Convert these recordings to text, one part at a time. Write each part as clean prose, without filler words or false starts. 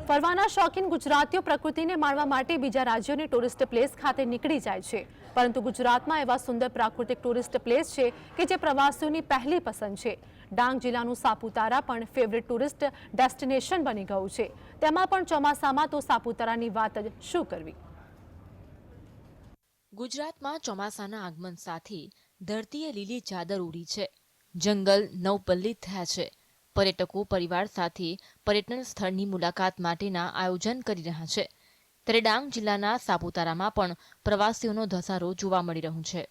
ફરવાના શોખીન ગુજરાતીઓ પ્રકૃતિને માણવા માટે બીજા રાજ્યોની ટુરિસ્ટ પ્લેસ ખાતે નીકળી જાય છે, પરંતુ ગુજરાતમાં એવા સુંદર પ્રાકૃતિક ટુરિસ્ટ પ્લેસ છે કે જે પ્રવાસીઓની પહેલી પસંદ છે। ડાંગ જિલ્લાનું સાપુતારા પણ ફેવરિટ ટુરિસ્ટ ડેસ્ટિનેશન બની ગયું છે। તેમાં પણ ચોમાસામાં તો સાપુતારાની વાત જ શું કરવી। ગુજરાતમાં ચોમાસાના આગમન સાથે ધરતીએ લીલી ચાદર ઉડી છે। જંગલ નવપલ્લિત થયા છે। પર્યટકો પરિવાર સાથે પર્યટન સ્થળની મુલાકાત માટેના આયોજન કરી રહ્યા છે। ત્યારે ડાંગ જિલ્લાના સાપુતારામાં પણ પ્રવાસીઓનો ધસારો જોવા મળી રહ્યો છે।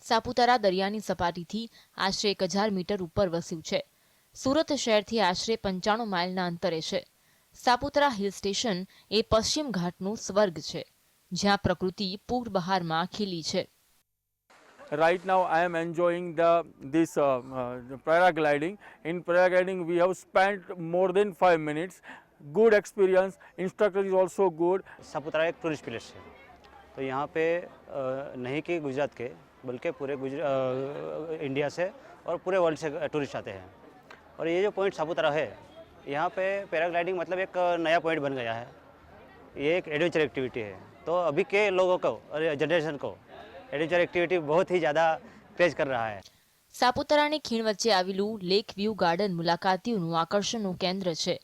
સાપુતારા દરિયાની સપાટીથી આશરે 1000 મીટર ઉપર વસ્યું છે। સુરત શહેરથી આશરે 95 માઇલના અંતરે છે। સાપુતારા હિલ સ્ટેશન એ પશ્ચિમ ઘાટનું સ્વર્ગ છે, જ્યાં પ્રકૃતિ પૂર બહારમાં ખીલી છે। Right now I am enjoying this paragliding. In paragliding we have spent more than 5 minutes. Good experience. Instructor is also good. Saputara एक टूरिस्ट प्लेस है, तो यहाँ पे नहीं कि गुजरात के बल्कि पूरे इंडिया से और पूरे वर्ल्ड से टूरिस्ट आते हैं। और ये जो पॉइंट सापुतारा है, यहाँ पे पैराग्लाइडिंग मतलब एक नया पॉइंट बन गया है। ये एक एडवेंचर एक्टिविटी है, तो अभी के लोगों को और जनरेशन को एडवेंचर एक्टिविटी बहुत ही ज़्यादा क्रेज कर रहा है। સાપુતારાની ખીણ વચ્ચે આવેલું લેક વ્યૂ ગાર્ડન મુલાકાતીઓનું આકર્ષણનું કેન્દ્ર છે।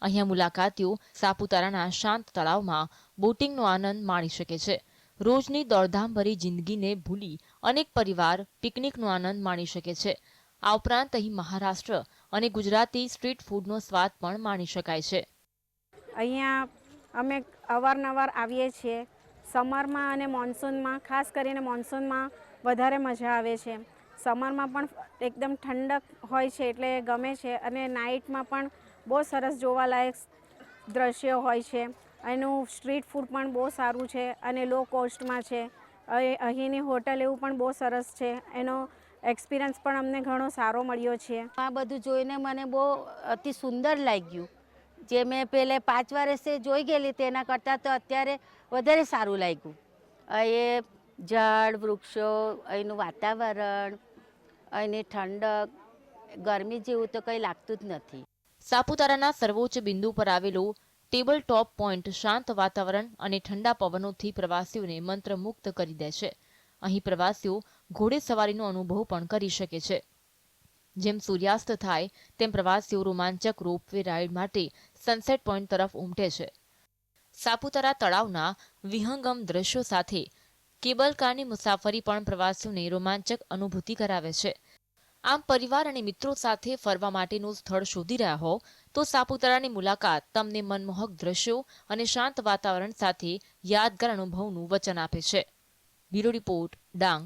અહીંયા મુલાકાતીઓ સાપુતારાના શાંત તળાવમાં બોટિંગનો આનંદ માણી શકે છે। રોજની દોડધામભરી જિંદગીને ભૂલી અનેક પરિવાર પિકનિકનો આનંદ માણી શકે છે। આ ઉપરાંત અહીં મહારાષ્ટ્ર અને ગુજરાતી સ્ટ્રીટ ફૂડનો સ્વાદ પણ માણી શકાય છે। અહીંયા અમે અવારનવાર આવીએ છીએ। સમરમાં અને મોન્સૂનમાં, ખાસ કરીને મોન્સૂનમાં વધારે મજા આવે છે। સમરમાં પણ એકદમ ઠંડક હોય છે એટલે ગમે છે, અને નાઇટમાં પણ બહુ સરસ જોવાલાયક દ્રશ્યો હોય છે। એનું સ્ટ્રીટ ફૂડ પણ બહુ સારું છે અને લો કોસ્ટમાં છે। અહીંની હોટલ એવું પણ બહુ સરસ છે। એનો એક્સપિરિયન્સ પણ અમને ઘણો સારો મળ્યો છે। આ બધું જોઈને મને બહુ અતિ સુંદર લાગ્યું। જે મેં પહેલે 5 વર્ષે જોઈ ગયેલી તેના કરતાં તો અત્યારે વધારે સારું લાગ્યું। એ ઝાડ વૃક્ષો, અહીંનું વાતાવરણ, અહીંની ઠંડક, ગરમી જેવું તો કંઈ લાગતું જ નથી। સાપુતારાના સર્વોચ્ચ બિંદુ પર આવેલો ટેબલ ટોપ પોઈન્ટ શાંત વાતાવરણ અને ઠંડા પવનોથી પ્રવાસીઓને મંત્રમુગ્ધ કરી દે છે। અહીં પ્રવાસીઓ ઘોડેસવારીનો અનુભવ પણ કરી શકે છે। જેમ સૂર્યાસ્ત થાય તેમ પ્રવાસીઓ રોમાંચક રોપવે રાઇડ માટે સનસેટ પોઈન્ટ તરફ ઉમટે છે। સાપુતારા તળાવના વિહંગમ દ્રશ્યો સાથે કેબલ કારની મુસાફરી પણ પ્રવાસીઓને રોમાંચક અનુભૂતિ કરાવે છે। આમ પરિવાર અને મિત્રો સાથે ફરવા માટેનું સ્થળ શોધી રહ્યા હો તો સાપુતારાની મુલાકાત તમને મનમોહક દ્રશ્યો અને શાંત વાતાવરણ સાથે યાદગાર અનુભવનું વચન આપે છે। Bureau report, Dang.